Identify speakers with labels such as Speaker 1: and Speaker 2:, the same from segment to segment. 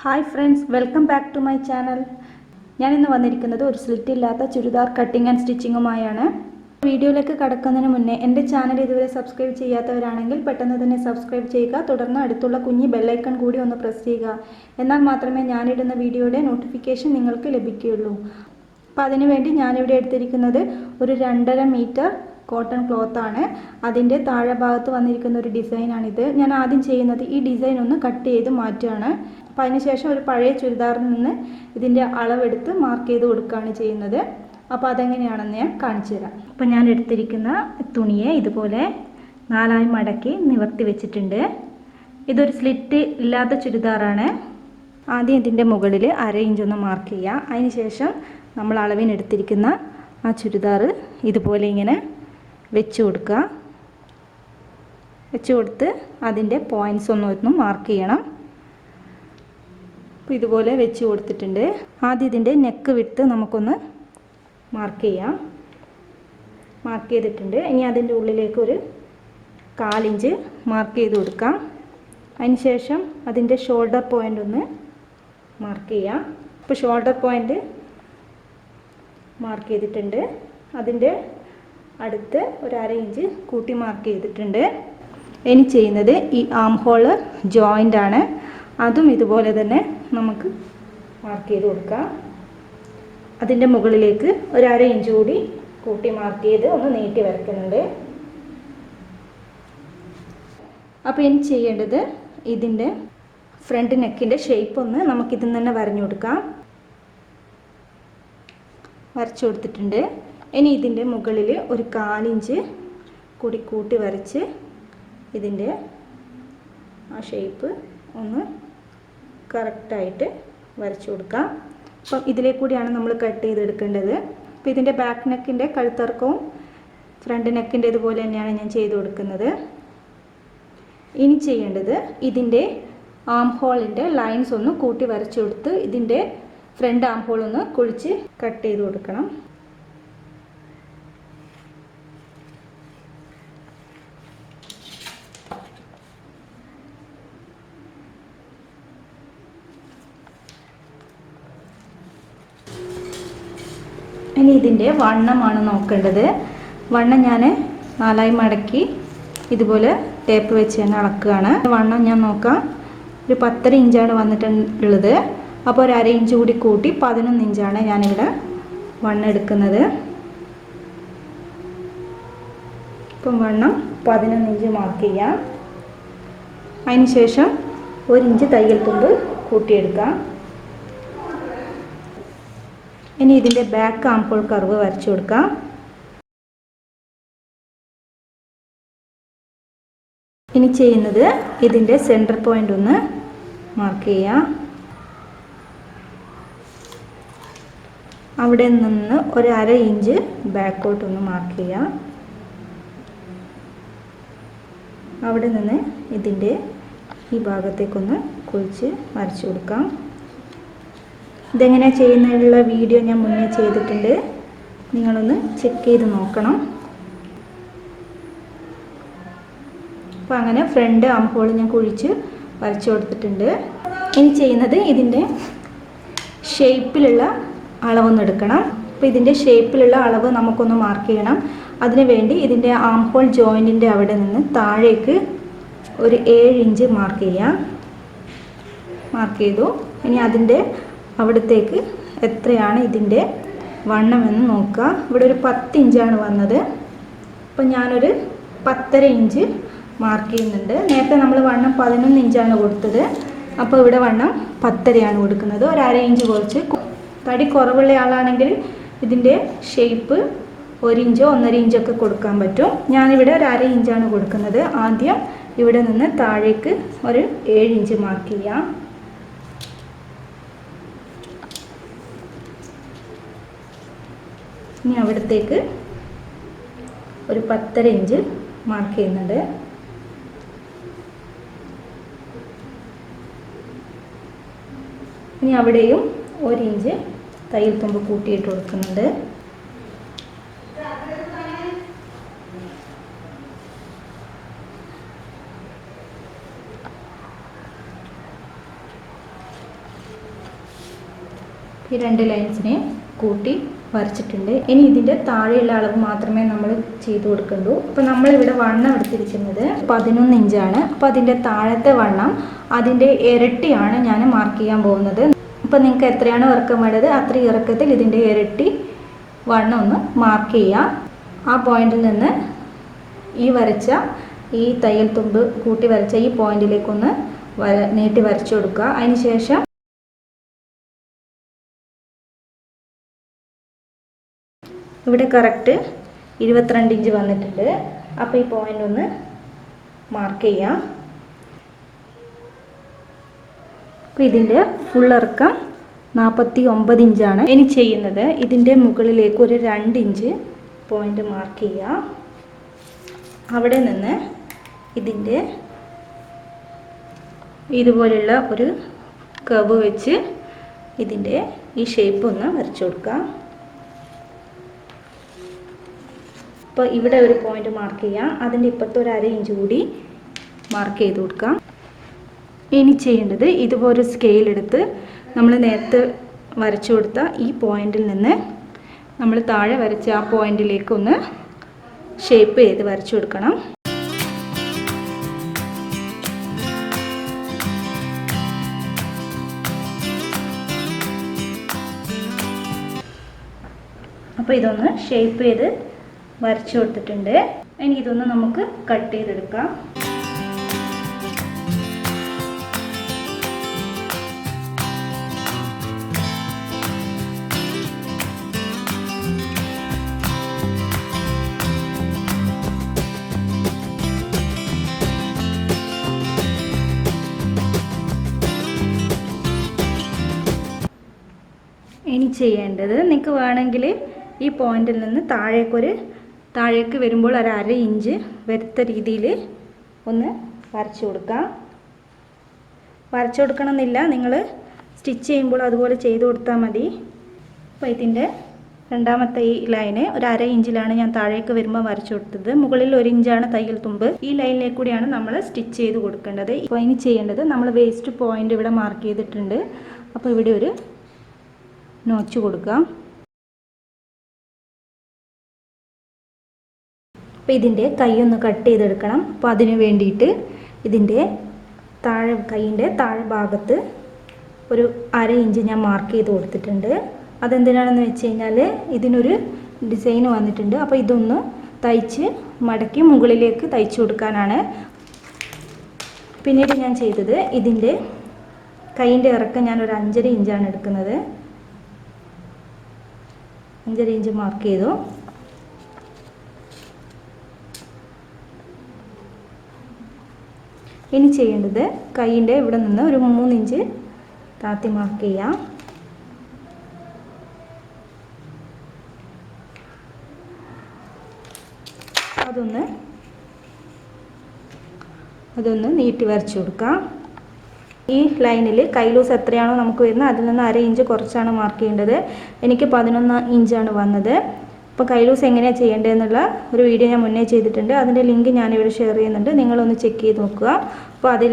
Speaker 1: Hi friends, welcome back to my channel. ഞാനിന്ന് വന്നിരിക്കുന്നത് ഒരു സ്ലിറ്റ് ഇല്ലാത്ത ചുരിദാർ കട്ടിംഗ് ആൻഡ് സ്റ്റിച്ചിങ്ങുമായാണ്. വീഡിയോയിലേക്ക് കടക്കുന്നതിന് മുന്നേ എൻ്റെ ചാനൽ ഇതുവരെ സബ്സ്ക്രൈബ് ചെയ്യാത്തവരാണെങ്കിൽ പെട്ടെന്ന് തന്നെ സബ്സ്ക്രൈബ് ചെയ്യുക. തുടർന്ന് അടുത്തുള്ള കുഞ്ഞി ബെല്ലൈക്കൺ കൂടി ഒന്ന് പ്രസ് ചെയ്യുക. എന്നാൽ മാത്രമേ ഞാനിടുന്ന വീഡിയോയുടെ നോട്ടിഫിക്കേഷൻ നിങ്ങൾക്ക് ലഭിക്കുകയുള്ളൂ. അപ്പോൾ അതിനുവേണ്ടി ഞാനിവിടെ എടുത്തിരിക്കുന്നത് ഒരു 2.5 മീറ്റർ കോട്ടൺ ക്ലോത്താണ്. അതിൻ്റെ താഴെ ഭാഗത്ത് വന്നിരിക്കുന്ന ഒരു ഡിസൈനാണിത്. ഞാൻ ആദ്യം ചെയ്യുന്നത് ഈ ഡിസൈൻ ഒന്ന് കട്ട് ചെയ്ത് മാറ്റുകയാണ്. അപ്പോൾ അതിനുശേഷം ഒരു പഴയ ചുരിദാറിൽ നിന്ന് ഇതിൻ്റെ അളവെടുത്ത് മാർക്ക് ചെയ്ത് കൊടുക്കുകയാണ് ചെയ്യുന്നത്. അപ്പോൾ അതെങ്ങനെയാണെന്ന് ഞാൻ കാണിച്ചു തരാം. അപ്പോൾ ഞാൻ എടുത്തിരിക്കുന്ന തുണിയെ ഇതുപോലെ 4 മടക്കി നിവർത്തി വെച്ചിട്ടുണ്ട്. ഇതൊരു സ്ലിറ്റ് ഇല്ലാത്ത ചുരിദാറാണ്. ആദ്യം ഇതിൻ്റെ മുകളിൽ 1/2 ഇഞ്ച് ഒന്ന് മാർക്ക് ചെയ്യുക. അതിനുശേഷം നമ്മൾ അളവിനെടുത്തിരിക്കുന്ന ആ ചുരിദാർ ഇതുപോലെ ഇങ്ങനെ വെച്ച് കൊടുക്കുക. വെച്ച് കൊടുത്ത് അതിൻ്റെ പോയിൻറ്റ്സ് ഒന്നും മാർക്ക് ചെയ്യണം. അപ്പോൾ ഇതുപോലെ വെച്ച് കൊടുത്തിട്ടുണ്ട്. ആദ്യം ഇതിൻ്റെ നെക്ക് വിട്ട് നമുക്കൊന്ന് മാർക്ക് ചെയ്യാം. മാർക്ക് ചെയ്തിട്ടുണ്ട്. ഇനി അതിൻ്റെ ഉള്ളിലേക്ക് ഒരു 1/4 ഇഞ്ച് മാർക്ക് ചെയ്ത് കൊടുക്കാം. അതിനുശേഷം അതിൻ്റെ ഷോൾഡർ പോയിൻ്റ് ഒന്ന് മാർക്ക് ചെയ്യാം. ഇപ്പോൾ ഷോൾഡർ പോയിൻ്റ് മാർക്ക് ചെയ്തിട്ടുണ്ട്. അതിൻ്റെ അടുത്ത് ഒരു 1/2 ഇഞ്ച് കൂട്ടി മാർക്ക് ചെയ്തിട്ടുണ്ട്. ഇനി ചെയ്യുന്നത് ഈ ആം ഹോള് ജോയിൻ്റ് ആണ്. അതും ഇതുപോലെ തന്നെ നമുക്ക് മാർക്ക് ചെയ്ത് കൊടുക്കാം. അതിൻ്റെ മുകളിലേക്ക് ഒരു 1/2 ഇഞ്ച് കൂടി കൂട്ടി മാർക്ക് ചെയ്ത് ഒന്ന് നീട്ടി വരയ്ക്കുന്നുണ്ട്. അപ്പോൾ ഇനി ചെയ്യേണ്ടത് ഇതിൻ്റെ ഫ്രണ്ട് നെക്കിൻ്റെ ഷേപ്പ് ഒന്ന് നമുക്കിതിൽ തന്നെ വരഞ്ഞു കൊടുക്കാം. വരച്ചു കൊടുത്തിട്ടുണ്ട്. ഇനി ഇതിൻ്റെ മുകളിൽ ഒരു 1/4 ഇഞ്ച് കൂടി കൂട്ടി വരച്ച് ഇതിൻ്റെ ആ ഷേപ്പ് ഒന്ന് കറക്റ്റായിട്ട് വരച്ചു കൊടുക്കാം. അപ്പം ഇതിലേ കൂടിയാണ് നമ്മൾ കട്ട് ചെയ്തെടുക്കേണ്ടത്. അപ്പോൾ ഇതിൻ്റെ ബാക്ക് നെക്കിൻ്റെ കഴുത്തിറക്കവും ഫ്രണ്ട് നെക്കിൻ്റെ ഇതുപോലെ തന്നെയാണ് ഞാൻ ചെയ്ത് കൊടുക്കുന്നത്. ഇനി ചെയ്യേണ്ടത് ഇതിൻ്റെ ആം ഹോളിൻ്റെ ലൈൻസ് ഒന്ന് കൂട്ടി വരച്ചു കൊടുത്ത് ഇതിൻ്റെ ഫ്രണ്ട് ആം ഹോൾ ഒന്ന് കുഴിച്ച് കട്ട് ചെയ്ത് കൊടുക്കണം. ഇനി ഇതിൻ്റെ വണ്ണമാണ് നോക്കേണ്ടത്. വണ്ണം ഞാൻ 4 മടക്കി ഇതുപോലെ ടേപ്പ് വെച്ച് തന്നെ അളക്കുകയാണ്. വണ്ണം ഞാൻ നോക്കാം. ഒരു 10.5 ഇഞ്ചാണ് വന്നിട്ടുള്ളത്. അപ്പോൾ ഒരു 1/2 ഇഞ്ച് കൂടി കൂട്ടി 11 ഇഞ്ചാണ് ഞാനിവിടെ വണ്ണം എടുക്കുന്നത്. ഇപ്പം വണ്ണം 11 ഇഞ്ച് മാർക്ക് ചെയ്യാം. അതിന് ശേഷം 1 ഇഞ്ച് തയ്യൽ തുമ്പ് കൂട്ടിയെടുക്കാം. ഇനി ഇതിൻ്റെ ബാക്ക് ആം ഹോൾ കർവ് വരച്ചു കൊടുക്കാം. ഇനി ചെയ്യുന്നത് ഇതിൻ്റെ സെൻറ്റർ പോയിൻ്റ് ഒന്ന് മാർക്ക് ചെയ്യാം. അവിടെ നിന്ന് ഒരു 1/2 ഇഞ്ച് ബാക്കോട്ടൊന്ന് മാർക്ക് ചെയ്യാം. അവിടെ നിന്ന് ഇതിൻ്റെ ഈ ഭാഗത്തേക്കൊന്ന് കുഴിച്ച് വരച്ചു കൊടുക്കാം. ഇതെങ്ങനെ ചെയ്യുന്നതിനുള്ള വീഡിയോ ഞാൻ മുന്നേ ചെയ്തിട്ടുണ്ട്. നിങ്ങളൊന്ന് ചെക്ക് ചെയ്ത് നോക്കണം. അപ്പോൾ അങ്ങനെ ഫ്രണ്ട് ആം ഹോൾ ഞാൻ കുഴിച്ച് വരച്ചു കൊടുത്തിട്ടുണ്ട്. ഇനി ചെയ്യുന്നത് ഇതിൻ്റെ ഷേപ്പിലുള്ള അളവൊന്ന് എടുക്കണം. അപ്പോൾ ഇതിൻ്റെ ഷേപ്പിലുള്ള അളവ് നമുക്കൊന്ന് മാർക്ക് ചെയ്യണം. അതിനു വേണ്ടി ഇതിൻ്റെ ആം ഹോൾ ജോയിൻറ്റിൻ്റെ അവിടെ നിന്ന് താഴേക്ക് ഒരു 7 ഇഞ്ച് മാർക്ക് ചെയ്യാം. മാർക്ക് ചെയ്തു. ഇനി അതിൻ്റെ അവിടത്തേക്ക് എത്രയാണ് ഇതിൻ്റെ വണ്ണമെന്ന് നോക്കുക. ഇവിടെ ഒരു 10 ഇഞ്ചാണ് വന്നത്. അപ്പോൾ ഞാനൊരു 10.5 ഇഞ്ച് മാർക്ക് ചെയ്യുന്നുണ്ട്. നേരത്തെ നമ്മൾ വണ്ണം 11 ഇഞ്ചാണ് കൊടുത്തത്. അപ്പോൾ ഇവിടെ വണ്ണം 10.5 കൊടുക്കുന്നത്. ഒരു 1/2 ഇഞ്ച് കുറച്ച് തടി കുറവുള്ള ആളാണെങ്കിൽ ഇതിൻ്റെ ഷേപ്പ് 1 ഇഞ്ചോ 1.5 ഇഞ്ചൊക്കെ കൊടുക്കാൻ പറ്റും. ഞാനിവിടെ ഒരു 1/2 ഇഞ്ചാണ് കൊടുക്കുന്നത്. ആദ്യം ഇവിടെ നിന്ന് താഴേക്ക് ഒരു 7 ഇഞ്ച് മാർക്ക് ചെയ്യാം. ഇനി അവിടത്തേക്ക് ഒരു 10.5 ഇഞ്ച് മാർക്ക് ചെയ്യുന്നുണ്ട്. ഇനി അവിടെയും 1 ഇഞ്ച് തയ്യൽ തുമ്പ് കൂട്ടിയിട്ട് കൊടുക്കുന്നുണ്ട്. ഈ 2 ലൈൻസിനെ കൂട്ടി വരച്ചിട്ടുണ്ട്. ഇനി ഇതിൻ്റെ താഴെയുള്ള അളവ് മാത്രമേ നമ്മൾ ചെയ്ത് കൊടുക്കണ്ടൂ. അപ്പോൾ നമ്മളിവിടെ വണ്ണം എടുത്തിരിക്കുന്നത് 11 ഇഞ്ചാണ്. അപ്പോൾ അതിൻ്റെ താഴത്തെ വണ്ണം അതിൻ്റെ ഇരട്ടിയാണ് ഞാൻ മാർക്ക് ചെയ്യാൻ പോകുന്നത്. അപ്പോൾ നിങ്ങൾക്ക് എത്രയാണോ ഇറക്കം വേണ്ടത് അത്രയും ഇറക്കത്തിൽ ഇതിൻ്റെ ഇരട്ടി വണ്ണം ഒന്ന് മാർക്ക് ചെയ്യുക. ആ പോയിന്റിൽ നിന്ന് ഈ വരച്ച ഈ തയ്യൽ തുമ്പ് കൂട്ടി വരച്ച ഈ പോയിന്റിലേക്കൊന്ന് നീട്ടി വരച്ചു കൊടുക്കുക. അതിന് ശേഷം ഇവിടെ കറക്റ്റ് 22 ഇഞ്ച് വന്നിട്ടുണ്ട്. അപ്പോൾ ഈ പോയിന്റ് ഒന്ന് മാർക്ക് ചെയ്യാം. അപ്പോൾ ഇതിൻ്റെ ഫുൾ ഇറക്കം 49 ഇഞ്ചാണ്. ഇനി ചെയ്യുന്നത് ഇതിൻ്റെ മുകളിലേക്ക് ഒരു 2 ഇഞ്ച് പോയിന്റ് മാർക്ക് ചെയ്യുക. അവിടെ നിന്ന് ഇതിൻ്റെ ഇതുപോലുള്ള ഒരു കർവ് വെച്ച് ഇതിൻ്റെ ഈ ഷേപ്പ് ഒന്ന് വരച്ചു കൊടുക്കുക. അപ്പോൾ ഇവിടെ ഒരു പോയിന്റ് മാർക്ക് ചെയ്യാം. അതിൻ്റെ ഇപ്പുറത്ത് ഒരു 1/2 ഇഞ്ച് കൂടി മാർക്ക് ചെയ്ത് കൊടുക്കാം. ഇനി ചെയ്യേണ്ടത് ഇതുപോലെ സ്കെയിൽ എടുത്ത് നമ്മൾ നേരത്തെ വരച്ചു കൊടുത്ത ഈ പോയിന്റിൽ നിന്ന് നമ്മൾ താഴെ വരച്ച ആ പോയിന്റിലേക്ക് ഒന്ന് ഷേപ്പ് ചെയ്ത് വരച്ചു കൊടുക്കണം. അപ്പോൾ ഇതൊന്ന് ഷേപ്പ് ചെയ്ത് വരച്ചു കൊടുത്തിട്ടുണ്ട്. ഇനി ഇതൊന്ന് നമുക്ക് കട്ട് ചെയ്തെടുക്കാം. ഇനി ചെയ്യേണ്ടത് നിങ്ങൾക്ക് വേണമെങ്കിൽ ഈ പോയിന്റിൽ നിന്ന് താഴേക്ക് വരുമ്പോൾ ഒരു 1/2 ഇഞ്ച് വരുത്ത രീതിയിൽ ഒന്ന് വരച്ചു കൊടുക്കാം. വരച്ചു കൊടുക്കണമെന്നില്ല, നിങ്ങൾ സ്റ്റിച്ച് ചെയ്യുമ്പോൾ അതുപോലെ ചെയ്ത് കൊടുത്താൽ മതി. അപ്പോൾ ഇതിൻ്റെ രണ്ടാമത്തെ ഈ ലൈന് ഒരു 1/2 ഇഞ്ചിലാണ് ഞാൻ താഴേക്ക് വരുമ്പോൾ വരച്ചു കൊടുത്തത്. മുകളിൽ 1 ഇഞ്ചാണ് തയ്യൽ തുമ്പ്. ഈ ലൈനിലേക്ക് കൂടിയാണ് നമ്മൾ സ്റ്റിച്ച് ചെയ്ത് കൊടുക്കേണ്ടത്. അപ്പോൾ ഇനി ചെയ്യേണ്ടത് നമ്മൾ വേസ്റ്റ് പോയിന്റ് ഇവിടെ മാർക്ക് ചെയ്തിട്ടുണ്ട്. അപ്പോൾ ഇവിടെ ഒരു നോച്ച് കൊടുക്കാം. അപ്പോൾ ഇതിൻ്റെ കൈ ഒന്ന് കട്ട് ചെയ്തെടുക്കണം. അപ്പോൾ അതിന് വേണ്ടിയിട്ട് ഇതിൻ്റെ കൈയിൻ്റെ താഴെ ഭാഗത്ത് ഒരു 1/2 ഇഞ്ച് ഞാൻ മാർക്ക് ചെയ്ത് കൊടുത്തിട്ടുണ്ട്. അതെന്തിനാണെന്ന് വെച്ച് കഴിഞ്ഞാൽ ഇതിനൊരു ഡിസൈൻ വന്നിട്ടുണ്ട്. അപ്പോൾ ഇതൊന്ന് തയ്ച്ച് മടക്കി മുകളിലേക്ക് തയ്ച്ചു കൊടുക്കാനാണ്. പിന്നീട് ഞാൻ ചെയ്തത് ഇതിൻ്റെ കൈയിൻ്റെ ഇറക്കം ഞാൻ ഒരു 5.5 ഇഞ്ചാണ് എടുക്കുന്നത്. 5.5 ഇഞ്ച് മാർക്ക് ചെയ്തു. ഇനി ചെയ്യേണ്ടത് കൈയിൻ്റെ ഇവിടെ നിന്ന് ഒരു 3 ഇഞ്ച് താത്തി മാർക്ക് ചെയ്യാം. അതൊന്ന് നീട്ടി വരച്ചു കൊടുക്കാം. ഈ ലൈനിൽ കൈ ലൂസ് എത്രയാണോ നമുക്ക് വരുന്നത് അതിൽ നിന്ന് 1/2 ഇഞ്ച് കുറച്ചാണ് മാർക്ക് ചെയ്യേണ്ടത്. എനിക്ക് 11 ഇഞ്ചാണ് വന്നത്. അപ്പോൾ കൈ ലൂസ് എങ്ങനെയാണ് ചെയ്യേണ്ടതെന്നുള്ള ഒരു വീഡിയോ ഞാൻ മുന്നേ ചെയ്തിട്ടുണ്ട്. അതിൻ്റെ ലിങ്ക് ഞാനിവിടെ ഷെയർ ചെയ്യുന്നുണ്ട്, നിങ്ങളൊന്ന് ചെക്ക് ചെയ്ത് നോക്കുക. അപ്പോൾ അതിൽ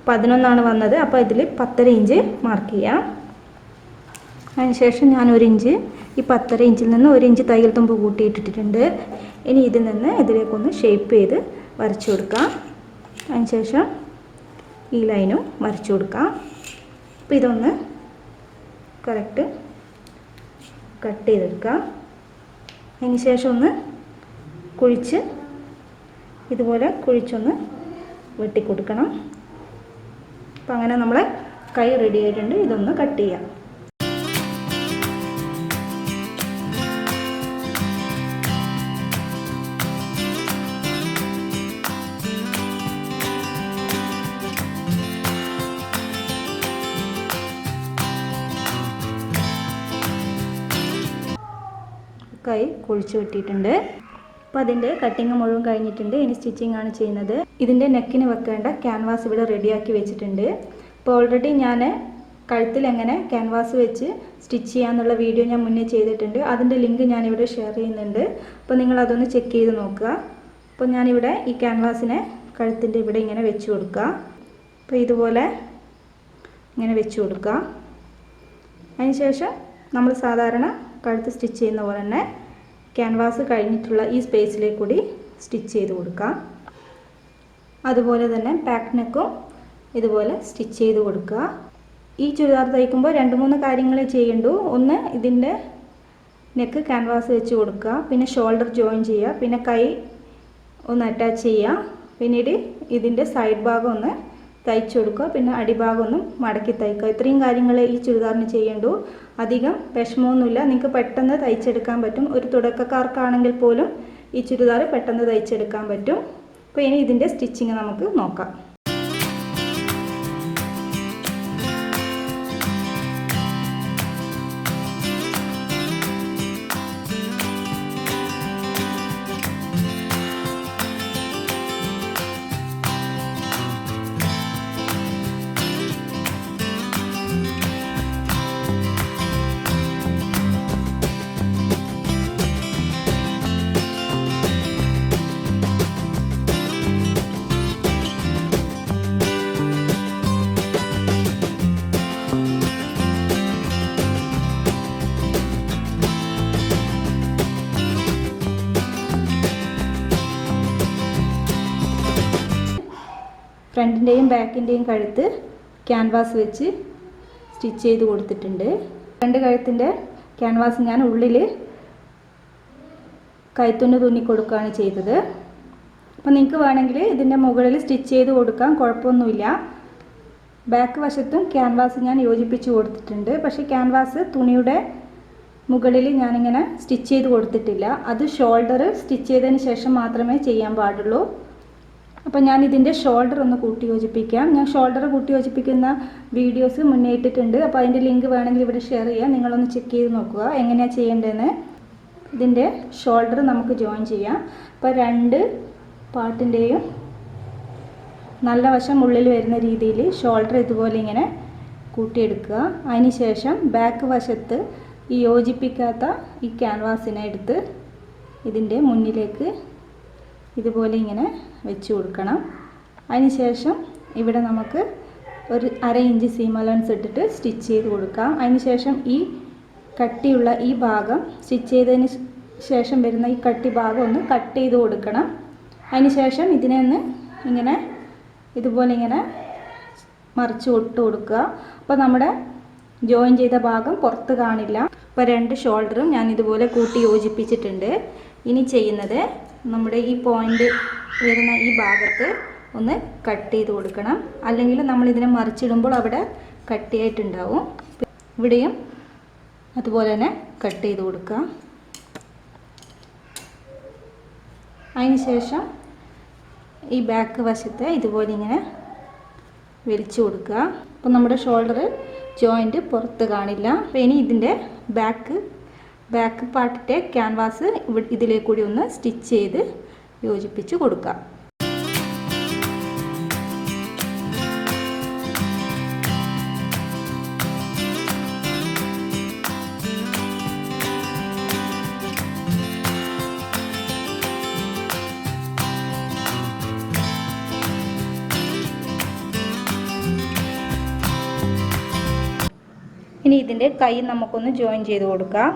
Speaker 1: 11 വന്നത്. അപ്പോൾ ഇതിൽ 10.5 ഇഞ്ച് മാർക്ക് ചെയ്യാം. അതിനുശേഷം ഞാൻ 1 ഇഞ്ച് ഈ 10.5 ഇഞ്ചിൽ നിന്ന് 1 ഇഞ്ച് തയ്യൽ തുമ്പ് കൂട്ടിയിട്ടിട്ടുണ്ട്. ഇനി ഇതിൽ നിന്ന് ഇതിലേക്കൊന്ന് ഷേപ്പ് ചെയ്ത് വരച്ചു കൊടുക്കാം. അതിനുശേഷം ഈ ലൈനും വരച്ചു കൊടുക്കാം. അപ്പോൾ ഇതൊന്ന് കറക്റ്റ് കട്ട് ചെയ്തെടുക്കാം. അതിന് ശേഷം ഒന്ന് ഇതുപോലെ കുഴിച്ചൊന്ന് വെട്ടിക്കൊടുക്കണം. അപ്പോൾ അങ്ങനെ നമ്മളെ കൈ റെഡി ആയിട്ടുണ്ട്. ഇതൊന്ന് കട്ട് ചെയ്യാം. കൈ കുഴിച്ച് വെട്ടിയിട്ടുണ്ട്. അപ്പോൾ അതിൻ്റെ കട്ടിങ് മുഴുവൻ കഴിഞ്ഞിട്ടുണ്ട്. ഇനി സ്റ്റിച്ചിങ് ആണ് ചെയ്യുന്നത്. ഇതിൻ്റെ നെക്കിന് വെക്കേണ്ട ക്യാൻവാസ് ഇവിടെ റെഡിയാക്കി വെച്ചിട്ടുണ്ട്. അപ്പോൾ ഓൾറെഡി ഞാൻ കഴുത്തിൽ എങ്ങനെ ക്യാൻവാസ് വെച്ച് സ്റ്റിച്ച് ചെയ്യാമെന്നുള്ള വീഡിയോ ഞാൻ മുന്നേ ചെയ്തിട്ടുണ്ട്. അതിൻ്റെ ലിങ്ക് ഞാനിവിടെ ഷെയർ ചെയ്യുന്നുണ്ട്. അപ്പോൾ നിങ്ങളതൊന്ന് ചെക്ക് ചെയ്ത് നോക്കുക. അപ്പോൾ ഞാനിവിടെ ഈ ക്യാൻവാസിനെ കഴുത്തിൻ്റെ ഇവിടെ ഇങ്ങനെ വെച്ച് കൊടുക്കുക. അപ്പോൾ ഇതുപോലെ ഇങ്ങനെ വെച്ച് കൊടുക്കുക. അതിനുശേഷം നമ്മൾ സാധാരണ കഴുത്ത് സ്റ്റിച്ച് ചെയ്യുന്ന പോലെ തന്നെ ക്യാൻവാസ് കഴിഞ്ഞിട്ടുള്ള ഈ സ്പേസിലേക്ക് കൂടി സ്റ്റിച്ച് ചെയ്ത് കൊടുക്കാം. അതുപോലെ തന്നെ ബാക്ക് നെക്കും ഇതുപോലെ സ്റ്റിച്ച് ചെയ്ത് കൊടുക്കുക. ഈ ചുരിദാർ തയ്ക്കുമ്പോൾ 2-3 കാര്യങ്ങളെ ചെയ്യണ്ടൂ. ഒന്ന്, ഇതിൻ്റെ നെക്ക് ക്യാൻവാസ് വെച്ച് കൊടുക്കുക, പിന്നെ ഷോൾഡർ ജോയിൻ ചെയ്യുക, പിന്നെ കൈ ഒന്ന് അറ്റാച്ച് ചെയ്യുക, പിന്നീട് ഇതിൻ്റെ സൈഡ് ഭാഗം ഒന്ന് തയ്ച്ചു കൊടുക്കുക, പിന്നെ അടിഭാഗം ഒന്നും മടക്കി തയ്ക്കുക. ഇത്രയും കാര്യങ്ങൾ ഈ ചുരിദാറിന് ചെയ്യണ്ടൂ. അധികം വിഷമമൊന്നുമില്ല, നിങ്ങൾക്ക് പെട്ടെന്ന് തയ്ച്ചെടുക്കാൻ പറ്റും. ഒരു തുടക്കക്കാർക്കാണെങ്കിൽ പോലും ഈ ചുരിദാർ പെട്ടെന്ന് തയ്ച്ചെടുക്കാൻ പറ്റും. അപ്പോൾ ഇനി ഇതിൻ്റെ സ്റ്റിച്ചിങ് നമുക്ക് നോക്കാം. ഫ്രണ്ടിൻ്റെയും ബാക്കിൻ്റെയും കഴുത്ത് ക്യാൻവാസ് വെച്ച് സ്റ്റിച്ച് ചെയ്ത് കൊടുത്തിട്ടുണ്ട്. രണ്ട് കഴുത്തിൻ്റെ ക്യാൻവാസ് ഞാൻ ഉള്ളിൽ കൈത്തുന്ന് തുന്നി കൊടുക്കുകയാണ് ചെയ്തത്. അപ്പോൾ നിങ്ങൾക്ക് വേണമെങ്കിൽ ഇതിൻ്റെ മുകളിൽ സ്റ്റിച്ച് ചെയ്ത് കൊടുക്കാം, കുഴപ്പമൊന്നുമില്ല. ബാക്ക് വശത്തും ക്യാൻവാസ് ഞാൻ യോജിപ്പിച്ച് കൊടുത്തിട്ടുണ്ട്. പക്ഷേ ക്യാൻവാസ് തുണിയുടെ മുകളിൽ ഞാനിങ്ങനെ സ്റ്റിച്ച് ചെയ്ത് കൊടുത്തിട്ടില്ല. അത് ഷോൾഡർ സ്റ്റിച്ച് ചെയ്തതിന് ശേഷം മാത്രമേ ചെയ്യാൻ പാടുള്ളൂ. അപ്പോൾ ഞാൻ ഇതിൻ്റെ ഷോൾഡർ ഒന്ന് കൂട്ടി യോജിപ്പിക്കാം. ഞാൻ ഷോൾഡർ കൂട്ടി യോജിപ്പിക്കുന്ന വീഡിയോസ് മുന്നേ ഇട്ടിട്ടുണ്ട്. അപ്പോൾ അതിൻ്റെ ലിങ്ക് വേണമെങ്കിൽ ഇവിടെ ഷെയർ ചെയ്യാം. നിങ്ങളൊന്ന് ചെക്ക് ചെയ്ത് നോക്കുക എങ്ങനെയാണ് ചെയ്യേണ്ടതെന്ന്. ഇതിൻ്റെ ഷോൾഡർ നമുക്ക് ജോയിൻ ചെയ്യാം. അപ്പോൾ 2 പാർട്ടിൻ്റെയും നല്ല വശം ഉള്ളിൽ വരുന്ന രീതിയിൽ ഷോൾഡർ ഇതുപോലെ ഇങ്ങനെ കൂട്ടിയെടുക്കുക. അതിന് ശേഷം ബാക്ക് വശത്ത് ഈ യോജിപ്പിക്കാത്ത ഈ ക്യാൻവാസിനെ എടുത്ത് ഇതിൻ്റെ മുന്നിലേക്ക് ഇതുപോലെ ഇങ്ങനെ വെച്ച് കൊടുക്കണം. അതിനുശേഷം ഇവിടെ നമുക്ക് ഒരു 1/2 ഇഞ്ച് സീം അലവൻസ് ഇട്ടിട്ട് സ്റ്റിച്ച് ചെയ്ത് കൊടുക്കാം. അതിനുശേഷം ഈ കട്ടിയുള്ള ഈ ഭാഗം സ്റ്റിച്ച് ചെയ്തതിന് ശേഷം വരുന്ന ഈ കട്ടി ഭാഗം ഒന്ന് കട്ട് ചെയ്ത് കൊടുക്കണം. അതിനുശേഷം ഇതിനെ ഒന്ന് ഇങ്ങനെ ഇതുപോലെ ഇങ്ങനെ മറിച്ച് ഇട്ട് കൊടുക്കുക. അപ്പോൾ നമ്മുടെ ജോയിൻ ചെയ്ത ഭാഗം പുറത്ത് കാണില്ല. അപ്പോൾ 2 ഷോൾഡറും ഞാൻ ഇതുപോലെ കൂട്ടി യോജിപ്പിച്ചിട്ടുണ്ട്. ഇനി ചെയ്യുന്നത് നമ്മുടെ ഈ പോയിൻ്റ് വരുന്ന ഈ ഭാഗത്ത് ഒന്ന് കട്ട് ചെയ്ത് കൊടുക്കണം. അല്ലെങ്കിൽ നമ്മളിതിനെ മറിച്ചിടുമ്പോൾ അവിടെ കട്ടിയായിട്ടുണ്ടാവും. ഇവിടെയും അതുപോലെ തന്നെ കട്ട് ചെയ്ത് കൊടുക്കുക. അതിന് ശേഷം ഈ ബാക്ക് വശത്തെ ഇതുപോലെ ഇങ്ങനെ വലിച്ചു കൊടുക്കുക. അപ്പോൾ നമ്മുടെ ഷോൾഡർ ജോയിൻറ്റ് പുറത്ത് കാണില്ല. അപ്പോൾ ഇനി ഇതിൻ്റെ ബാക്ക് പാർട്ടിൻ്റെ ക്യാൻവാസ് ഇതിലേക്ക് കൂടി ഒന്ന് സ്റ്റിച്ച് ചെയ്ത് യോജിപ്പിച്ച് കൊടുക്കുക. ഇനി ഇതിൻ്റെ കൈ നമുക്കൊന്ന് ജോയിൻ ചെയ്ത് കൊടുക്കാം.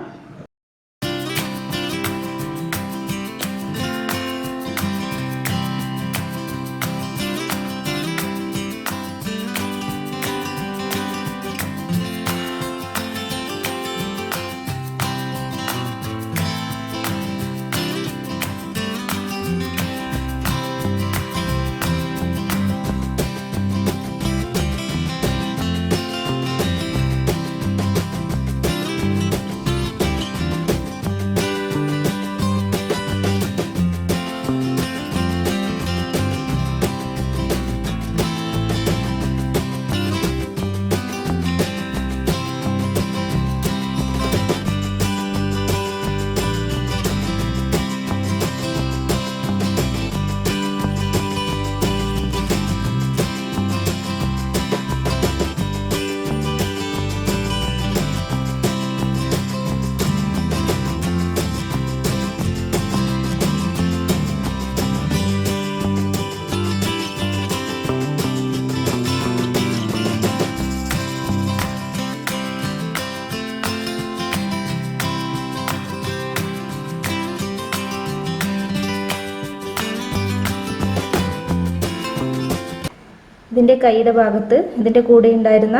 Speaker 1: ഇതിൻ്റെ കൈയുടെ ഭാഗത്ത് ഇതിൻ്റെ കൂടെ ഉണ്ടായിരുന്ന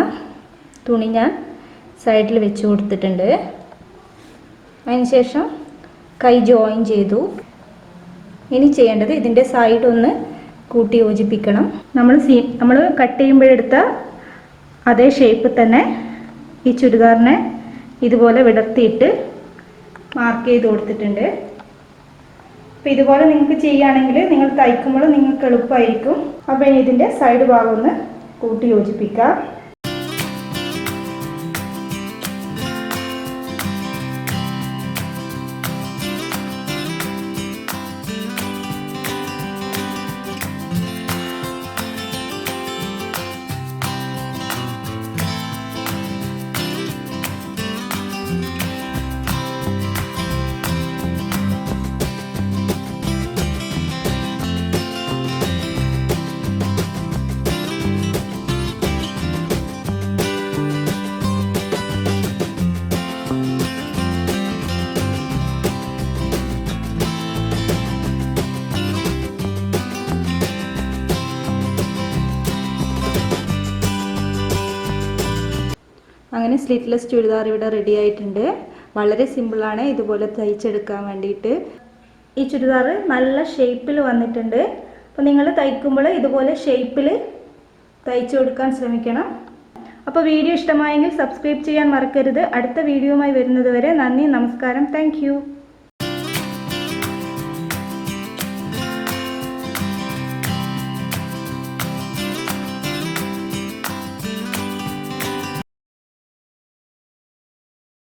Speaker 1: തുണി ഞാൻ സൈഡിൽ വെച്ച് കൊടുത്തിട്ടുണ്ട്. അതിനുശേഷം കൈ ജോയിൻ ചെയ്തു. ഇനി ചെയ്യേണ്ടത് ഇതിൻ്റെ സൈഡ് ഒന്ന് കൂട്ടി യോജിപ്പിക്കണം. നമ്മൾ കട്ട് ചെയ്യുമ്പോഴെടുത്ത അതേ ഷേപ്പ് തന്നെ ഈ ചുരിദാറിനെ ഇതുപോലെ വിടർത്തിയിട്ട് മാർക്ക് ചെയ്ത് കൊടുത്തിട്ടുണ്ട്. അപ്പോൾ ഇതുപോലെ നിങ്ങൾക്ക് ചെയ്യുകയാണെങ്കിൽ നിങ്ങൾ തയ്ക്കുമ്പോൾ നിങ്ങൾക്ക് എളുപ്പമായിരിക്കും. അപ്പോൾ ഇനി ഇതിൻ്റെ സൈഡ് ഭാഗം ഒന്ന് കൂട്ടി യോജിപ്പിക്കുക. അങ്ങനെ സ്ലിറ്റ്ലെസ് ചുരിദാർ ഇവിടെ റെഡി ആയിട്ടുണ്ട്. വളരെ സിമ്പിളാണ് ഇതുപോലെ തയ്ച്ചെടുക്കാൻ വേണ്ടിയിട്ട്. ഈ ചുരിദാർ നല്ല ഷേപ്പിൽ വന്നിട്ടുണ്ട്. അപ്പോൾ നിങ്ങൾ തയ്ക്കുമ്പോൾ ഇതുപോലെ ഷേപ്പിൽ തയ്ച്ചു കൊടുക്കാൻ ശ്രമിക്കണം. അപ്പോൾ വീഡിയോ ഇഷ്ടമായെങ്കിൽ സബ്സ്ക്രൈബ് ചെയ്യാൻ മറക്കരുത്. അടുത്ത വീഡിയോയുമായി വരുന്നത് വരെ നന്ദി, നമസ്കാരം, താങ്ക്